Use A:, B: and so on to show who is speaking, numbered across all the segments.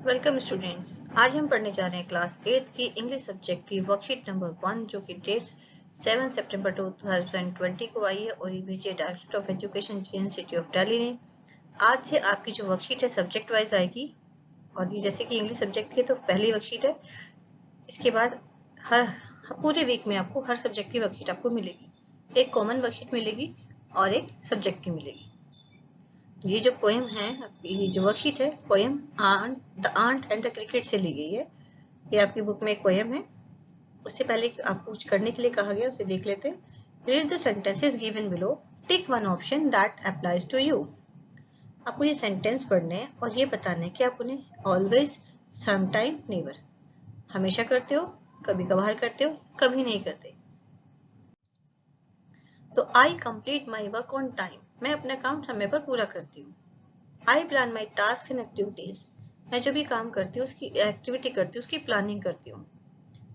A: Welcome students. आज हम पढ़ने जा रहे हैं क्लास 8 की इंग्लिश सब्जेक्ट की वर्कशीट नंबर 1 जो कि डेट 7 सितंबर 2020 को आई है और ये भेजी director of education GNCT of Delhi ने। आज से आपकी जो वर्कशीट है सब्जेक्ट वाइज आएगी और ये जैसे कि इंग्लिश सब्जेक्ट की तो पहली वर्कशीट है। इसके बाद हर पूरे वीक में आपको हर सब्जेक्ट की वर्कशीट आपको मिलेगी। एक कॉमन वर्कशीट मिलेगी और एक सब्जेक्ट की मिलेगी। ये जो पोएम है, ये जो वर्कशीट है poem the ant and the cricket से ली गई है। ये आपकी बुक में एक पोएम है। उससे पहले आपको कुछ करने के लिए कहा गया, उसे देख लेते हैं। Read the sentences given below, tick one option that applies to you. आपको ये सेंटेंस पढ़ने हैं और ये बताना है कि आप उन्हें ऑलवेज, समटाइम, नेवर, हमेशा करते हो, कभी कभार करते हो, कभी नहीं करते। तो आई complete my work on time, मैं अपना काम समय पर पूरा करती हूँ। I plan my task and activities, मैं जो भी काम करती हूँ उसकी एक्टिविटी करती हूँ, उसकी प्लानिंग करती हूँ।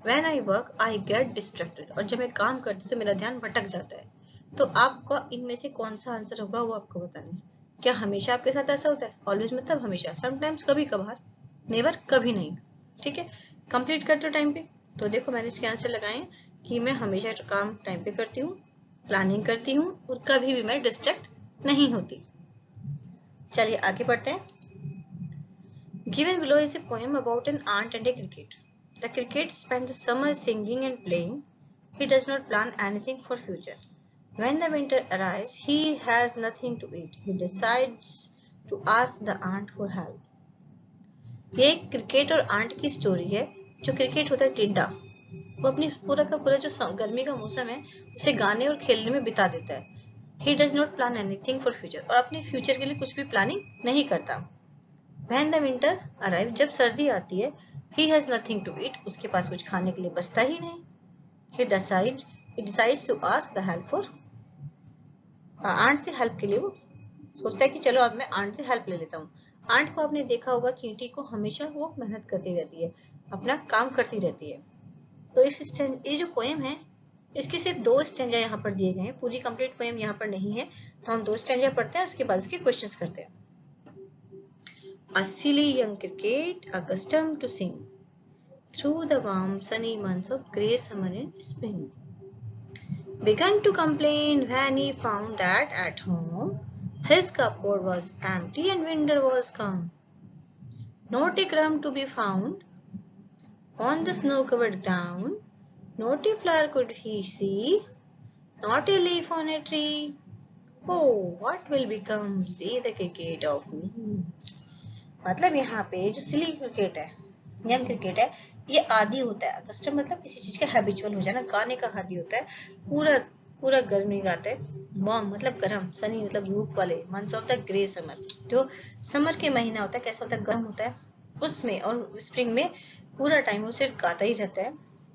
A: When I work, I get distracted, और जब मैं काम करती हूँ तो मेरा ध्यान भटक जाता है। तो आपका इनमें से कौन सा आंसर होगा वो आपको बताना है। क्या हमेशा आपके साथ ऐसा होता है? ऑलवेज मतलब हमेशा, समटाइम्स कभी कभार, नेवर कभी नहीं। ठीक है, कंप्लीट करते हो टाइम पे। तो देखो मैंने इसके आंसर लगाए कि मैं हमेशा काम टाइम पे करती हूँ, प्लानिंग करती हूँ और कभी भी मैं डिस्ट्रैक्ट नहीं होती। चलिए आगे बढ़ते हैं। Given below is a poem about an ant and a cricket. The cricket spends the summer singing and playing. He does not plan anything for future. When the winter arrives, he has nothing to eat. He decides to ask the ant for help. ये एक cricket और aunt की story है। जो cricket होता है टिड्डा, वो अपनी पूरा का पूरा जो गर्मी का मौसम है उसे गाने और खेलने में बिता देता है। He does not plan anything for future, और अपने फ्यूचर के लिए कुछ भी प्लानिंग नहीं करता। When the winter arrive, जब सर्दी आती है, he has nothing to eat, उसके पास कुछ खाने के लिए बचता ही नहीं। He decides to ask the help for, ant से हेल्प के लिए वो सोचता है कि चलो अब मैं आंट से हेल्प ले लेता हूँ। आंट को आपने देखा होगा, चींटी को हमेशा वो मेहनत करती रहती है, अपना काम करती रहती है। तो ये जो पोएम है इसके सिर्फ 2 स्टेंजा यहाँ पर दिए गए हैं, पूरी कंप्लीट पोएम यहाँ पर नहीं है। तो हम 2 स्टेंजा पढ़ते हैं, उसके बाद इसके क्वेश्चंस करते हैं। A silly young cricket, accustomed to sing through the warm sunny months of grey summer and spring, began to complain when he found that at home his cupboard was empty and winter was come. Not a crumb to be found on the snow-covered ground, not a flower could he see, not a leaf on a tree. Oh, what will become, say the cricket, of me? मतलब यहाँ पे जो सिली cricket है, young cricket है, ये आदी होता है। कस्टम मतलब किसी चीज का हैबिचुअल हो जाना, गाने का आदी होता है। पूरा पूरा गर्मी गाता है। वार्म मतलब गर्म, सनी मतलब धूप वाले, months of the grey summer, जो समर के महीना होता है कैसा होता है, गर्म होता है उसमें, और स्प्रिंग में पूरा टाइम वो सिर्फ गाता ही रहता है।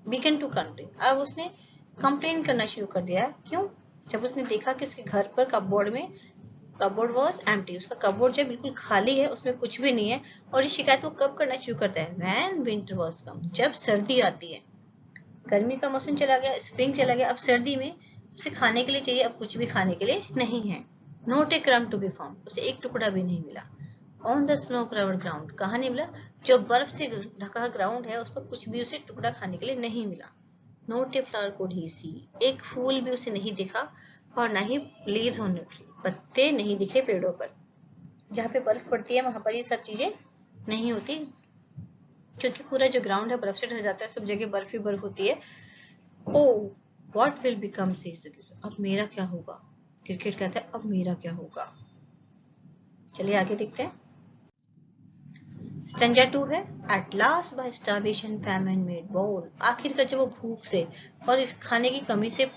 A: बिगन टू कंप्लेन, अब उसने कंप्लेन करना शुरू कर दिया। क्यों? जब उसने देखा कि उसके घर पर कपबोर्ड वॉज एम्प्टी, उसका कपबोर्ड जो बिल्कुल खाली है, उसमें कुछ भी नहीं है। और ये शिकायत वो कब करना शुरू करता है? व्हेन विंटर वॉज कम, जब सर्दी आती है। गर्मी का मौसम चला गया, स्प्रिंग चला गया, अब सर्दी में उसे खाने के लिए चाहिए, अब कुछ भी खाने के लिए नहीं है। नॉट ए क्रम टू बी फाउंड, उसे एक टुकड़ा भी नहीं मिला। On the snow covered ground, कहाँ नहीं मिला? जो बर्फ से ढका ग्राउंड है उस पर कुछ भी उसे टुकड़ा खाने के लिए नहीं मिला। Not a flower could he see, एक फूल भी उसे नहीं दिखा, और न ही लीव्स ऑन द ट्री, पत्ते नहीं दिखे पेड़ों पर। जहाँ पे बर्फ पड़ती है वहां पर ये सब चीजें नहीं होती, क्योंकि पूरा जो ग्राउंड है बर्फ से ढक जाता है, सब जगह बर्फ ही बर्फ होती है। Oh what will become, says the cricket, अब मेरा क्या होगा? क्रिकेट कहता है अब मेरा क्या होगा। चलिए आगे देखते हैं। स्टेंजा 2 है, at last by starvation famine made bold, आखिरकार जब वो भूख से और इस खाने की कमी से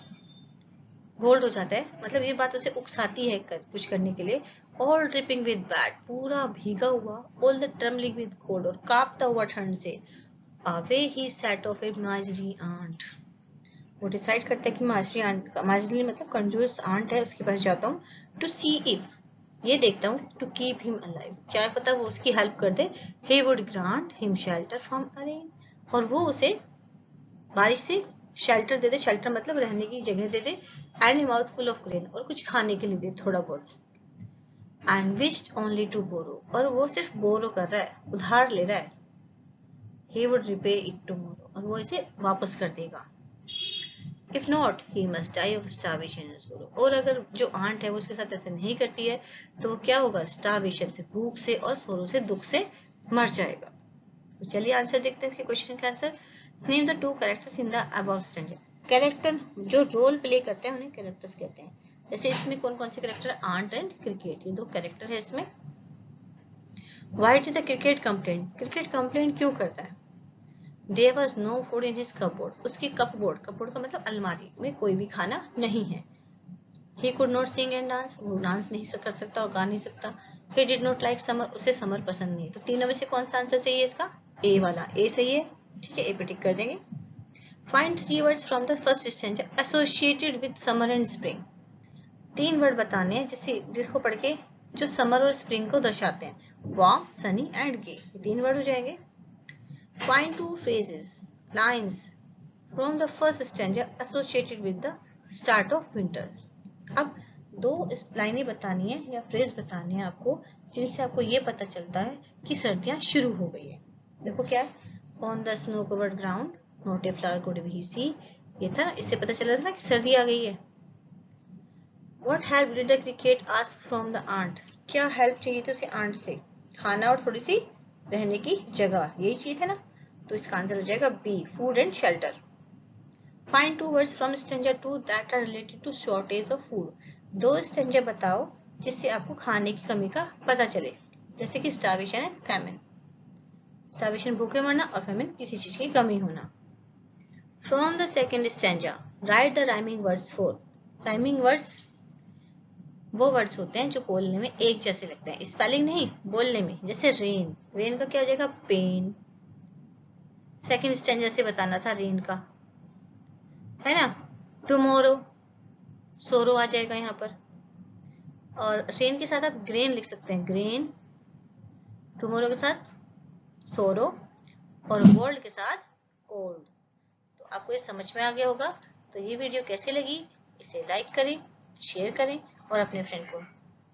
A: बोल्ड हो जाता है, मतलब ये बात उसे उकसाती है कुछ करने के लिए। ऑल ड्रिपिंग विद बैट, पूरा भीगा हुआ, all the trembling with cold, और कांपता हुआ ठंड से। Away he set off a miserly ant, वो डिसाइड करता है कि माजरी मतलब कंजूस आंट है, उसके पास जाता हूँ। टू सी इफ, ये देखता हूँ, टू कीप हिम अलाइव, क्या पता वो उसकी हेल्प कर दे। He would grant him shelter from a rain, और वो उसे बारिश से शेल्टर दे दे, शेल्टर मतलब रहने की जगह दे दे। And a mouthful of grain, और कुछ खाने के लिए दे थोड़ा बहुत। and wished only to borrow, और वो सिर्फ बोरो कर रहा है, उधार ले रहा है. He would repay it tomorrow, और वो इसे वापस कर देगा. If not, he must die of starvation and sorrow. और अगर जो आंट है वो उसके साथ ऐसे नहीं करती है तो वो क्या होगा, स्टार्वेशन से, भूख से, और सोरो से, दुख से मर जाएगा. तो चलिए आंसर देखते हैं इसके क्वेश्चन का answer. Name the two characters in the above stanza. Character जो रोल प्ले करते हैं उन्हें कैरेक्टर्स कहते हैं. जैसे इसमें कौन कौन से कैरेक्टर है, आंट एंड क्रिकेट, ये दो कैरेक्टर है इसमें. Why did the cricket complain? Cricket complaint क्यों करता है? There was no food in his cupboard. उसकी कपबोर्ड, कपबोर्ड का मतलब अलमारी में कोई भी खाना नहीं है. He could not sing and dance. वो डांस नहीं कर सकता और गा नहीं सकता. He did not like summer. उसे समर पसंद नहीं. तो तीनों में से कौन सा आंसर सही है इसका? ए वाला. ए सही है. ठीक है, ए पे टिक कर देंगे. Find 3 words from the first stanza associated with summer and spring. 3 word बताने हैं जिसको पढ़ के जो समर और स्प्रिंग को दर्शाते हैं. Warm, sunny and gay. 3 word हो जाएंगे. Find 2 phrases, lines from the first stanza associated with the start of winters. अब 2 लाइनें बतानी है या फ्रेज बतानी है आपको जिनसे आपको ये पता चलता है कि सर्दियां शुरू हो गई है. देखो क्या है, on the snow covered ground not a flower could be seen. ये था ना, इससे पता चला था ना कि सर्दी आ गई है. What help did the cricket ask from the aunt? क्या हेल्प चाहिए थी उसे आंट से? खाना और थोड़ी सी रहने की जगह, यही चीज है ना. तो इसका आंसर हो जाएगा B, food and shelter. Find 2 words from stanza 2 that are related to shortage of food. 2 stanza बताओ जिससे आपको खाने की कमी का पता चले. जैसे कि starvation एंड famine. starvation भूखे मरना और famine किसी चीज की कमी होना. From the second stanza write the rhyming words for. rhyming words वो वर्ड्स होते हैं जो बोलने में एक जैसे लगते हैं, स्पेलिंग नहीं, बोलने में. जैसे रेन, रेन का क्या हो जाएगा, पेन. सेकेंड स्टेंजा से बताना था रेन का, है ना. टुमारो, सोरो आ जाएगा यहाँ पर. और रेन के साथ आप ग्रेन लिख सकते हैं, ग्रेन. टुमारो के साथ सोरो, और वर्ल्ड के साथ कोल्ड. तो आपको ये समझ में आ गया होगा. तो ये वीडियो कैसी लगी, इसे लाइक करें, शेयर करें और अपने फ्रेंड को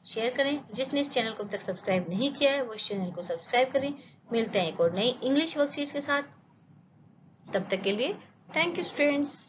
A: शेयर करें. जिसने इस चैनल को अब तक सब्सक्राइब नहीं किया है वो इस चैनल को सब्सक्राइब करें. मिलते हैं एक और नई इंग्लिश वर्कशीट के साथ. तब तक के लिए थैंक यू स्टूडेंट्स.